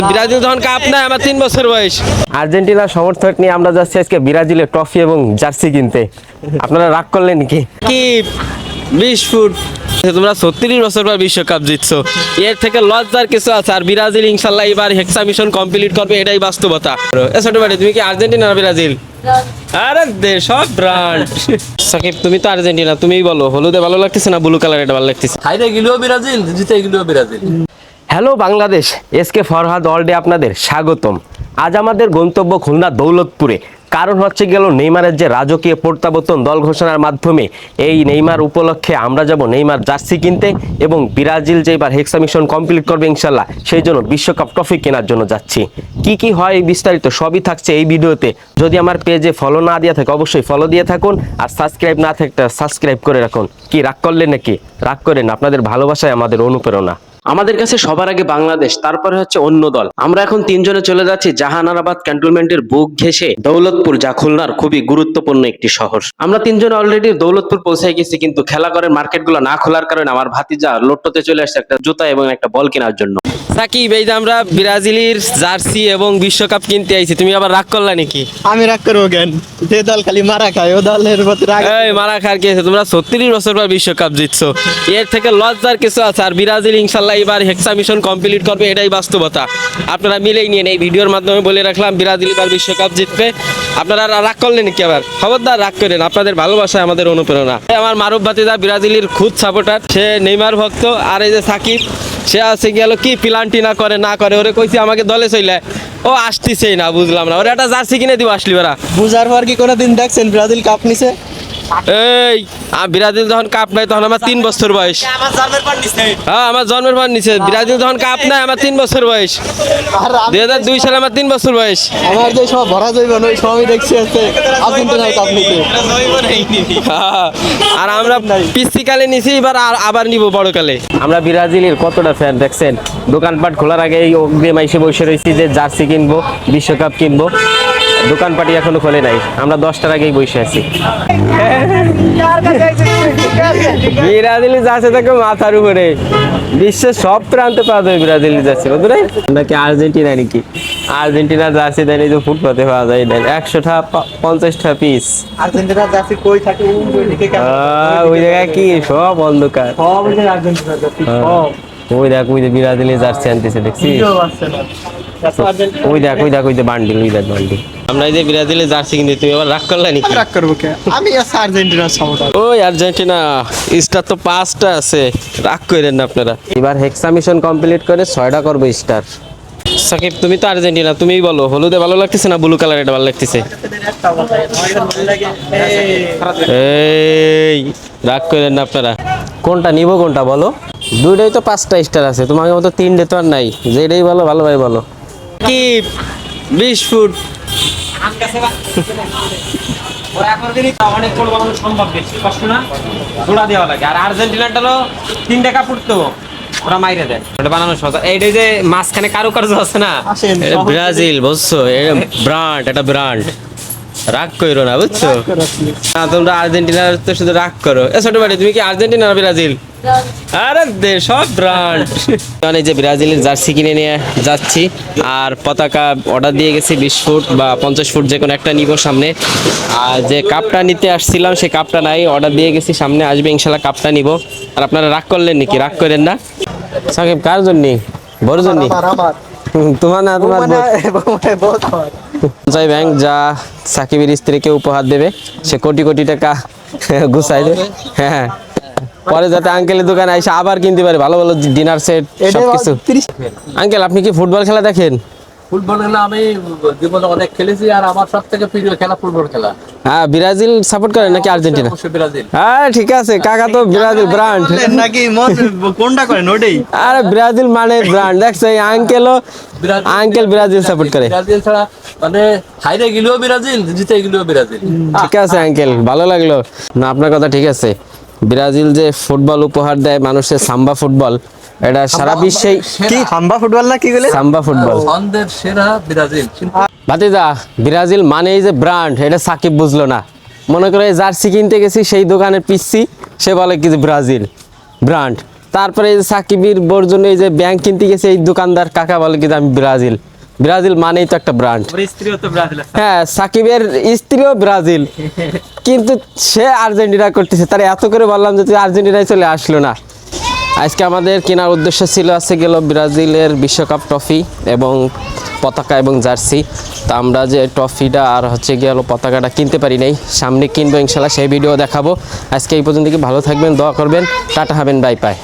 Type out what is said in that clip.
Brazil যখন cup নেয় আমার 3 বছর বয়স। আর্জেন্টিনার সমর্থক নিয়ে আমরা যাচ্ছি আজকে ব্রাজিলের ট্রফি এবং জার্সি কিনতে। আপনারা রাগ করলেন কি? কি 20 ফুট তোমরা 36 বছর পর বিশ্বকাপ জিতছো, এর থেকে লজ্জার কিছু আছে? আর ব্রাজিল ইনশাল্লাহ এবার হেক্সা মিশন কমপ্লিট করবে, এটাই বাস্তবতা। ছোট ভাই তুমি কি আর্জেন্টিনা না ব্রাজিল? আরে দে সব ব্র্যান্ড। সাকিব তুমি তো আর্জেন্টিনা, তুমিই বলো হলুদে ভালো লাগতেছে না ব্লু কালার এটা ভালো লাগতেছে? হাইরে গেলেও ব্রাজিল, জিতে গেলেও Brazil. Hello Bangladesh, SK Farhad world day আপনাদের স্বাগতম। আজ আমাদের গন্তব্য খুলনা দৌলতপুরে। কারণ হচ্ছে গেল নেইমারের যে রাজকীয় প্রত্যাবর্তন দল ঘোষণার মাধ্যমে এই নেইমার উপলক্ষে আমরা যাব নেইমার জার্সি কিনতে, এবং ব্রাজিল যে এবার হেক্সা মিশন কমপ্লিট করবে ইনশাল্লাহ সেই জন্য বিশ্বকাপ ট্রফি কেনার জন্য যাচ্ছি। কি কি হয় এই বিস্তারিত সবই থাকছে এই ভিডিওতে। যদি আমার পেজে ফলো না দিয়ে থাকে অবশ্যই ফলো দিয়ে থাকুন, আর সাবস্ক্রাইব না থাকতে সাবস্ক্রাইব করে রাখুন। কি রাগ করলেন নাকি? রাগ করেন, আপনাদের ভালোবাসায় আমাদের অনুপ্রেরণা। আমাদের কাছে সবার আগে বাংলাদেশ, তারপরে হচ্ছে অন্য দল। আমরা এখন তিনজনে চলে যাচ্ছি জাহানারাবাদ ক্যান্টনমেন্টের বুক ঘেঁষে দৌলতপুর, যা খুলনার খুবই গুরুত্বপূর্ণ একটি শহর। আমরা তিনজনে অলরেডি দৌলতপুর পৌঁছে গেছি, কিন্তু খেলা করার মার্কেটগুলো না খোলার কারণে আমার ভাতিজা লোট্টোতে চলে আসছে একটা জুতা এবং একটা বল কেনার জন্য। সাকিব এই যে আমরা ব্রাজিলের জার্সি এবং বিশ্বকাপ কিনতে আইছি, তুমি আবার রাগ করলা নাকি? আমি রাগ করবো কেন? যে দল খালি মারা খায় ও দলের প্রতি রাগ। এই মারা খার কি আছে? তোমরা 36 বছর পর বিশ্বকাপ জিতছো, এর থেকে লজ্জার কিছু আছে? আর ব্রাজিল ইনশাল্লাহ এবার হেক্সা মিশন কমপ্লিট করবে, এটাই বাস্তবতা। আপনারা মিলেই নিয়ে এই ভিডিওর মাধ্যমে বলে রাখলাম ব্রাজিল এবার বিশ্বকাপ জিতবে। আপনারা রাগ করলেন কি? আবার খবরদার রাগ করেন, আপনাদের ভালোবাসায় আমাদের অনুপ্রেরণা। আমার মারুফ ভাতিজা ব্রাজিলের খুদ সাপোর্টার, সে নেইমার ভক্ত। আর এই যে সাকিব, সে আছে গেল কি প্লান্টি না করে ওরে কইছি আমাকে দলে চলে, ও আসতেছেই না, বুঝলাম না। ওরে একটা জার্সি কিনে দিব আসলি ওরা। বুঝার পর কি কোনোদিন দেখছেন ব্রাজিল কাপ নিছে? এই ব্রাজিল যখন কাপ নেয় তখন আমার 3 বছর বয়স। হ্যাঁ আমার জন্মের পর নিছে। ব্রাজিল যখন কাপ নেয় আমার 3 বছর বয়স। 2002 সালে আমার 3 বছর বয়স। আমার যে সব ভরা যাইব ওই সবই দেখছি আছে আর্জেন্টিনার কাপ নিতে। হ্যাঁ, আর আমরা পিসি কালে নিছি, এবার আবার নিব বড় কালে। আমরা ব্রাজিলের কতটা ফ্যান দেখছেন। দোকানপাট খোলার আগে এই অগ্রিম এসে বসে রয়েছি যে জার্সি কিনবো, বিশ্বকাপ কিনবো। দোকানপাটি এখনো খোলে নাই, আমরা 10টার আগেই বসে আছি। ব্রাজিলি জার্সি থাকে মাথার উপরে, বিশ্বের সব প্রান্তে পাওয়া যায় ব্রাজিলি জার্সি। বুঝলে নাকি আর্জেন্টিনা নাকি? আর্জেন্টিনা জার্সি দেয় যে ফুটপাতে পাওয়া যায়, 100টা 50টা পিস। আর্জেন্টিনার জার্সি কই থাকে? ওই জায়গায় কি সব অন্ধকার। সব ওই যে আর্জেন্টিনার জার্সি সব। ওই দেখ ওই যে ব্রাজিলের জার্সি আনতেছে, দেখছিস? ওই দেখ ওই যে বান্ডিল, বান্ডিল। আমরা এই যে ব্রাজিলের জার্সি কিনতে, তুমি আবার রাগ করলা নাকি? রাগ করবো কে? আমি আছে আর্জেন্টিনার সাপোর্টার। ওই আর্জেন্টিনা স্টার তো 5টা আছে, রাগ করেন না আপনারা। এবার হেক্সা মিশন কমপ্লিট করে 6টা করবো স্টার। সাকিব তুমি তো আর্জেন্টিনা, তুমিই বলো হলুদে ভালো লাগতেছে না ব্লু কালার এটা ভালো লাগতেছে? এই রাগ করেন না আপনারা। কোনটা নিব কোনটা বলো? দুইটাই তো 5টা স্টার আছে, তোমাকে মতো 3টে তো আর নাই। যেটাই বলো ভালো ভাই বলো। কি 20 ফুট আর আর্জেন্টিনাটারও 3 টাকা ফুটতো, ওরা মাইরে দেয়। ওটা বানানো সহজ। এইটা যে মাঝখানে কারুকার্য আছে না, এটা ব্রাজিল বুঝছো, এটা ব্র্যান্ড, এটা ব্র্যান্ড। রাগ করো না বুঝছো না, তোমরা আর্জেন্টিনার তো শুধু রাগ করো। ছোট ভাই তুমি কি আর্জেন্টিনা না ব্রাজিল? আরে দে সব ব্র্যান্ড। মানে যে ব্রাজিলের জার্সি কিনে নিয়ে যাচ্ছি, আর পতাকা অর্ডার দিয়ে গেছি 20 ফুট বা 50 ফুট যে কোনো একটা নিব সামনে। আর যে কাপটা নিতে আসছিলাম সেই কাপটা নাই, অর্ডার দিয়ে গেছি, সামনে আসবে ইনশাল্লাহ কাপটা নিব। আর আপনারা রাগ করলেন নাকি? রাগ করেন না। সাকিব কার জন্য? বড় জন্য? তোমার না, তোমার সঞ্চয় ব্যাংক যা সাকিবের স্ত্রীকে উপহার দেবে, সে কোটি কোটি টাকা গুছাই দেবে। হ্যাঁ, পরে যাতে আঙ্কেলের দোকানে এসে আবার কিনতে পারে ভালো ভালো ডিনার সেট সবকিছু। আঙ্কেল আপনি কি ফুটবল খেলা দেখেন? ফুটবল খেলা আমি জীবনে অনেক খেলেছি, আর আমার সব থেকে প্রিয় খেলা ফুটবল খেলা। হ্যাঁ, ব্রাজিল সাপোর্ট করেন নাকি আর্জেন্টিনা? ব্রাজিল। হ্যাঁ ঠিক আছে, কাকা তো ব্রাজিল ব্র্যান্ড নাকি কোনটা করেন ওটাই? আরে ব্রাজিল মানে ব্র্যান্ড, দেখছো এই আঙ্কেল ব্রাজিল সাপোর্ট করে। ব্রাজিল ছাড়া মানে হাইরে গেলেও ব্রাজিল, জিতে গেলেও ব্রাজিল। ঠিক আছে আঙ্কেল, ভালো লাগলো না আপনার কথা। ঠিক আছে, ব্রাজিল যে ফুটবল উপহার দেয় মানুষের, সাম্বা ফুটবল, এটা সারা বিশ্বেই। কি হাম্বা ফুটবল না কি বলে? সাম্বা ফুটবল ছন্দের সেরা ব্রাজিল। ভাতিজা, ব্রাজিল মানেই যে ব্র্যান্ড, এটা সাকিব বুঝলো না। মনে করে জার্সি কিনতে গেছি, সেই দোকানের পিসি, সে বলে কি যে ব্রাজিল ব্র্যান্ড। তারপরে এই যে সাকিবের বোর জন্য এই যে ব্যাংক কিনতে গেছে এই দোকানদার কাকা বলে কি আমি ব্রাজিল, ব্রাজিল মানেই তো একটা ব্র্যান্ড। ওর স্ত্রীও তো ব্রাজিল। হ্যাঁ সাকিবের স্ত্রীও ব্রাজিল, কিন্তু সে আর্জেন্টিনা করতেছে, তার এত করে বললাম যে তুই আর্জেন্টিনায় চলে আসলো না। আজকে আমাদের কেনার উদ্দেশ্য ছিল আছে গেল ব্রাজিলের বিশ্বকাপ ট্রফি এবং পতাকা এবং জার্সি। তা আমরা যে ট্রফিটা আর হচ্ছে গেল পতাকাটা কিনতে পারি নাই, সামনে কিনবো ইনশাল্লাহ, সেই ভিডিও দেখাবো। আজকে এই পর্যন্ত কি, ভালো থাকবেন, দোয়া করবেন, টাটা, হবেন, বাই বাই।